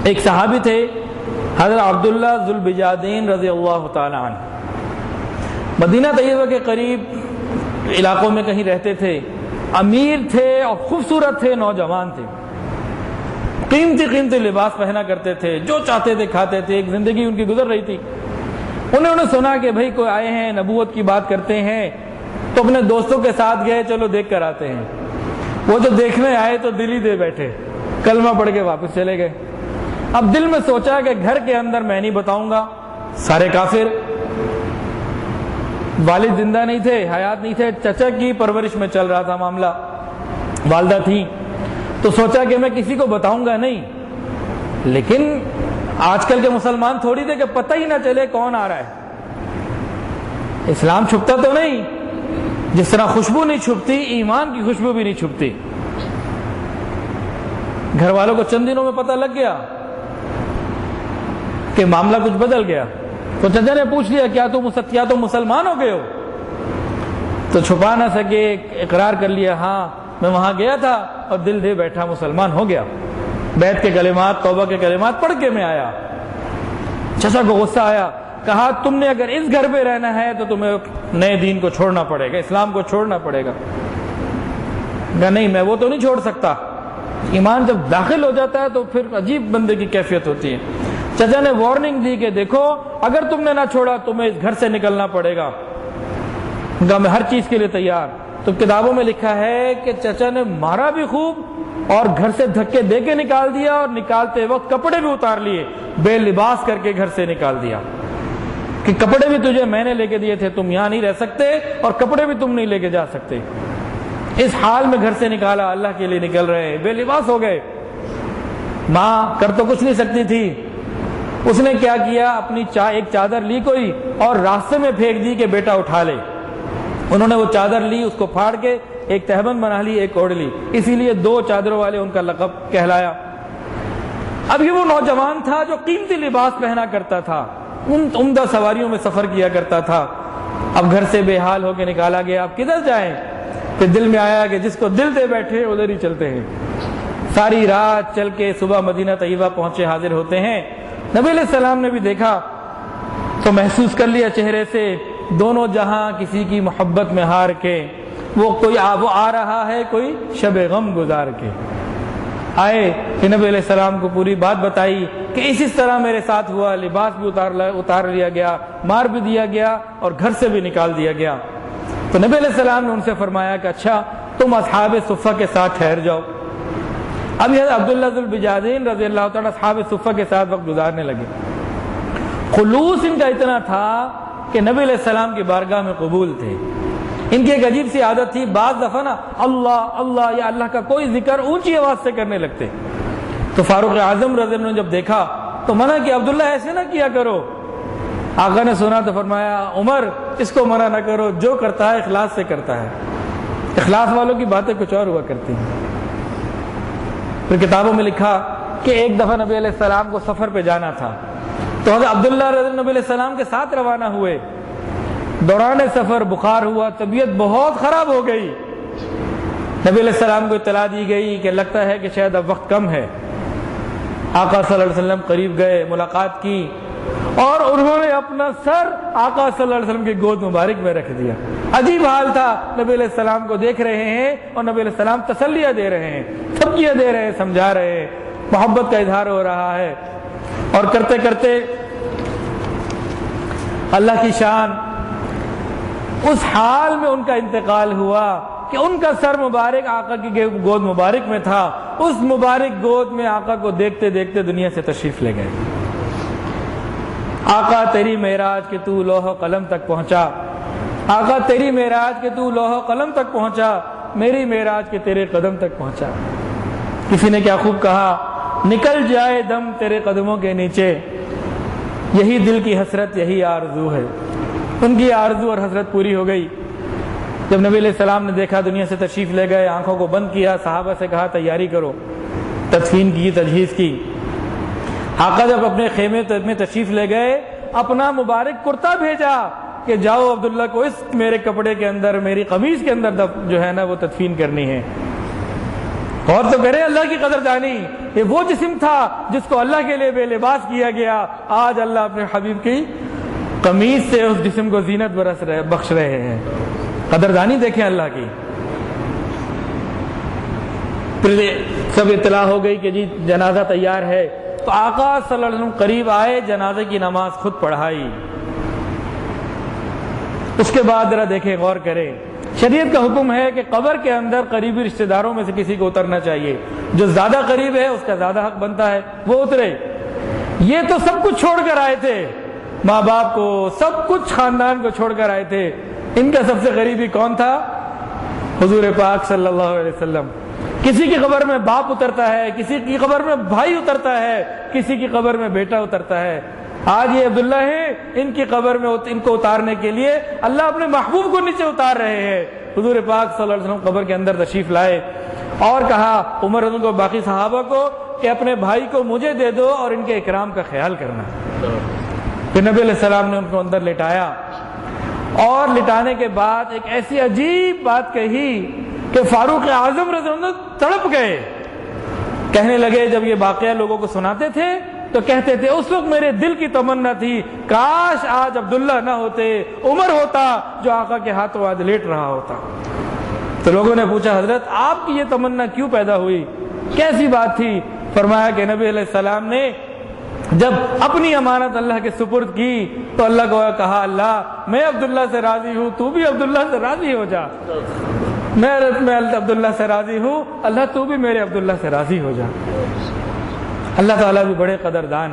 ایک صحابی تھے حضرت عبداللہ ذو البجادین رضی اللہ تعالی عنہ، مدینہ طیبہ کے قریب علاقوں میں کہیں رہتے تھے، امیر تھے اور خوبصورت تھے، نوجوان تھے، قیمتی قیمتی لباس پہنا کرتے تھے، جو چاہتے تھے کھاتے تھے، ایک زندگی ان کی گزر رہی تھی۔ انہوں نے سنا کہ بھائی کوئی آئے ہیں، نبوت کی بات کرتے ہیں، تو اپنے دوستوں کے ساتھ گئے، چلو دیکھ کر آتے ہیں۔ وہ جو دیکھنے آئے تو دل ہی دے بیٹھے، کلمہ پڑھ کے واپس چلے گئے۔ اب دل میں سوچا کہ گھر کے اندر میں نہیں بتاؤں گا، سارے کافر، والد زندہ نہیں تھے، حیات نہیں تھے، چچا کی پرورش میں چل رہا تھا معاملہ، والدہ تھی، تو سوچا کہ میں کسی کو بتاؤں گا نہیں، لیکن آج کل کے مسلمان تھوڑی تھے کہ پتہ ہی نہ چلے کون آ رہا ہے۔ اسلام چھپتا تو نہیں، جس طرح خوشبو نہیں چھپتی، ایمان کی خوشبو بھی نہیں چھپتی۔ گھر والوں کو چند دنوں میں پتہ لگ گیا کہ معاملہ کچھ بدل گیا، تو چچا نے پوچھ لیا کیا تم مسلمان ہو گئے ہو؟ تو چھپا نہ سکے، اقرار کر لیا، ہاں میں وہاں گیا تھا اور دل دے بیٹھا، مسلمان ہو گیا، بیعت کے کلمات، توبہ کے کلمات پڑھ کے میں آیا۔ چچا کو غصہ آیا، کہا تم نے اگر اس گھر پہ رہنا ہے تو تمہیں نئے دین کو چھوڑنا پڑے گا، اسلام کو چھوڑنا پڑے گا۔ کہا نہیں، میں وہ تو نہیں چھوڑ سکتا، ایمان جب داخل ہو جاتا ہے تو پھر عجیب بندے کی کیفیت ہوتی ہے۔ چچا نے وارننگ دی کہ دیکھو اگر تم نے نہ چھوڑا تمہیں اس گھر سے نکلنا پڑے گا۔ کہا میں ہر چیز کے لیے تیار۔ تو کتابوں میں لکھا ہے کہ چچا نے مارا بھی خوب اور گھر سے دھکے دے کے نکال دیا، اور نکالتے وقت کپڑے بھی اتار لیے، بے لباس کر کے گھر سے نکال دیا کہ کپڑے بھی تجھے میں نے لے کے دیے تھے، تم یہاں نہیں رہ سکتے اور کپڑے بھی تم نہیں لے کے جا سکتے۔ اس حال میں گھر سے نکالا، اللہ کے لیے نکل رہے، بے لباس ہو گئے۔ ماں کر تو کچھ نہیں سکتی تھی، اس نے کیا کیا، اپنی ایک چادر لی کوئی اور راستے میں پھینک دی کہ بیٹا اٹھا لے۔ انہوں نے وہ چادر لی، اس کو پھاڑ کے ایک تہبند بنا لی، ایک اوڑھ لی، اسی لیے دو چادروں والے ان کا لقب کہلایا۔ اب یہ وہ نوجوان تھا جو قیمتی لباس پہنا کرتا تھا، عمدہ سواریوں میں سفر کیا کرتا تھا، اب گھر سے بے حال ہو کے نکالا گیا، اب کدھر جائیں؟ پھر دل میں آیا کہ جس کو دل دے بیٹھے ادھر ہی چلتے ہیں۔ ساری رات چل کے صبح مدینہ طیبہ پہنچے، حاضر ہوتے ہیں۔ نبی علیہ السلام نے بھی دیکھا تو محسوس کر لیا چہرے سے، دونوں جہاں کسی کی محبت میں ہار کے، وہ آ رہا ہے کوئی شب غم گزار کے۔ آئے کہ نبی علیہ السلام کو پوری بات بتائی کہ اس طرح میرے ساتھ ہوا، لباس بھی اتار لیا گیا، مار بھی دیا گیا اور گھر سے بھی نکال دیا گیا۔ تو نبی علیہ السلام نے ان سے فرمایا کہ اچھا تم اصحاب صفہ کے ساتھ ٹھہر جاؤ۔ اب یہ عبداللہ ذو البجادین رضی اللہ تعالیٰ اصحاب صفہ کے ساتھ وقت گزارنے لگے۔ خلوص ان کا اتنا تھا کہ نبی علیہ السلام کی بارگاہ میں قبول تھے۔ ان کی ایک عجیب سی عادت تھی، بعض دفعہ نا اللہ اللہ یا اللہ کا کوئی ذکر اونچی آواز سے کرنے لگتے۔ تو فاروق اعظم رضی اللہ عنہ نے جب دیکھا تو منع کیا، عبداللہ ایسے نہ کیا کرو۔ آقا نے سنا تو فرمایا عمر اس کو منع نہ کرو، جو کرتا ہے اخلاص سے کرتا ہے، اخلاص والوں کی باتیں کچھ اور ہوا کرتی ہیں۔ پھر کتابوں میں لکھا کہ ایک دفعہ نبی علیہ السلام کو سفر پہ جانا تھا، تو حضرت عبداللہ رضی اللہ نبی علیہ السلام کے ساتھ روانہ ہوئے۔ دوران سفر بخار ہوا، طبیعت بہت خراب ہو گئی۔ نبی علیہ السلام کو اطلاع دی گئی کہ لگتا ہے کہ شاید اب وقت کم ہے۔ آقا صلی اللہ علیہ وسلم قریب گئے، ملاقات کی اور انہوں نے اپنا سر آقا صلی اللہ علیہ وسلم کی گود مبارک میں رکھ دیا۔ عجیب حال تھا، نبی علیہ السلام کو دیکھ رہے ہیں اور نبی علیہ السلام تسلیہ دے رہے ہیں، تھپکیاں دے رہے ہیں، سمجھا رہے ہیں، محبت کا اظہار ہو رہا ہے۔ اور کرتے کرتے اللہ کی شان، اس حال میں ان کا انتقال ہوا کہ ان کا سر مبارک آقا کی گود مبارک میں تھا۔ اس مبارک گود میں آقا کو دیکھتے دیکھتے دنیا سے تشریف لے گئے۔ آقا تیری معراج کہ تو لوح و قلم تک پہنچا، آقا تیری معراج کہ تو لوح و قلم تک پہنچا، میری معراج کہ تیرے قدم تک پہنچا۔ کسی نے کیا خوب کہا، نکل جائے دم تیرے قدموں کے نیچے، یہی دل کی حسرت یہی آرزو ہے۔ ان کی آرزو اور حسرت پوری ہو گئی۔ جب نبی علیہ السلام نے دیکھا دنیا سے تشریف لے گئے، آنکھوں کو بند کیا، صحابہ سے کہا تیاری کرو، تدفین کی، تجہیز کی۔ آقا جب اپنے خیمے میں تشریف لے گئے، اپنا مبارک کرتا بھیجا کہ جاؤ عبداللہ کو اس میرے کپڑے کے اندر، میری قمیض کے اندر جو ہے نا وہ تدفین کرنی ہے۔ اور تو کرے اللہ کی قدردانی. یہ وہ جسم تھا جس کو اللہ کے لیے بے لباس کیا گیا، آج اللہ اپنے حبیب کی قمیص سے اس جسم کو زینت بخش رہے ہیں. قدردانی دیکھیں اللہ کی. پھر سب اطلاع ہو گئی کہ جی جنازہ تیار ہے، تو آقا صلی اللہ علیہ وسلم قریب آئے، جنازے کی نماز خود پڑھائی. اس کے بعد ذرا دیکھیں، غور کریں، شریعت کا حکم ہے کہ قبر کے اندر قریبی رشتہ داروں میں سے کسی کو اترنا چاہیے. جو زیادہ قریب ہے اس کا زیادہ حق بنتا ہے وہ اترے. یہ تو سب کچھ چھوڑ کر آئے تھے، ماں باپ کو، سب کچھ خاندان کو چھوڑ کر آئے تھے. ان کا سب سے قریبی کون تھا؟ حضور پاک صلی اللہ علیہ وسلم. کسی کی قبر میں باپ اترتا ہے، کسی کی قبر میں بھائی اترتا ہے، کسی کی قبر میں بیٹا اترتا ہے. آج یہ عبداللہ ہیں، ان کی قبر میں ان کو اتارنے کے لیے اللہ اپنے محبوب کو نیچے اتار رہے ہیں. حضور پاک صلی اللہ علیہ وسلم قبر کے اندر تشریف لائے اور کہا عمر رضی اللہ عنہ کو، باقی صحابہ کو، کہ اپنے بھائی کو مجھے دے دو اور ان کے اکرام کا خیال کرنا. پھر نبی علیہ السلام نے ان کو اندر لٹایا اور لٹانے کے بعد ایک ایسی عجیب بات کہی کہ فاروق اعظم رضی اللہ عنہ تڑپ گئے. کہنے لگے، جب یہ واقعہ لوگوں کو سناتے تھے تو کہتے تھے اس وقت میرے دل کی تمنا تھی کاش آج عبداللہ نہ ہوتے، عمر ہوتا جو آقا کے ہاتھوں آج لیٹ رہا ہوتا. تو لوگوں نے پوچھا حضرت آپ کی یہ تمنا کیوں پیدا ہوئی، کیسی بات تھی؟ فرمایا کہ نبی علیہ السلام نے جب اپنی امانت اللہ کے سپرد کی تو اللہ کو کہا، اللہ میں عبداللہ سے راضی ہوں، تو بھی عبداللہ سے راضی ہو جا. میں عبداللہ سے راضی ہوں، اللہ تو بھی میرے عبداللہ سے راضی ہو جا. اللہ تعالیٰ بھی بڑے قدردان ہیں.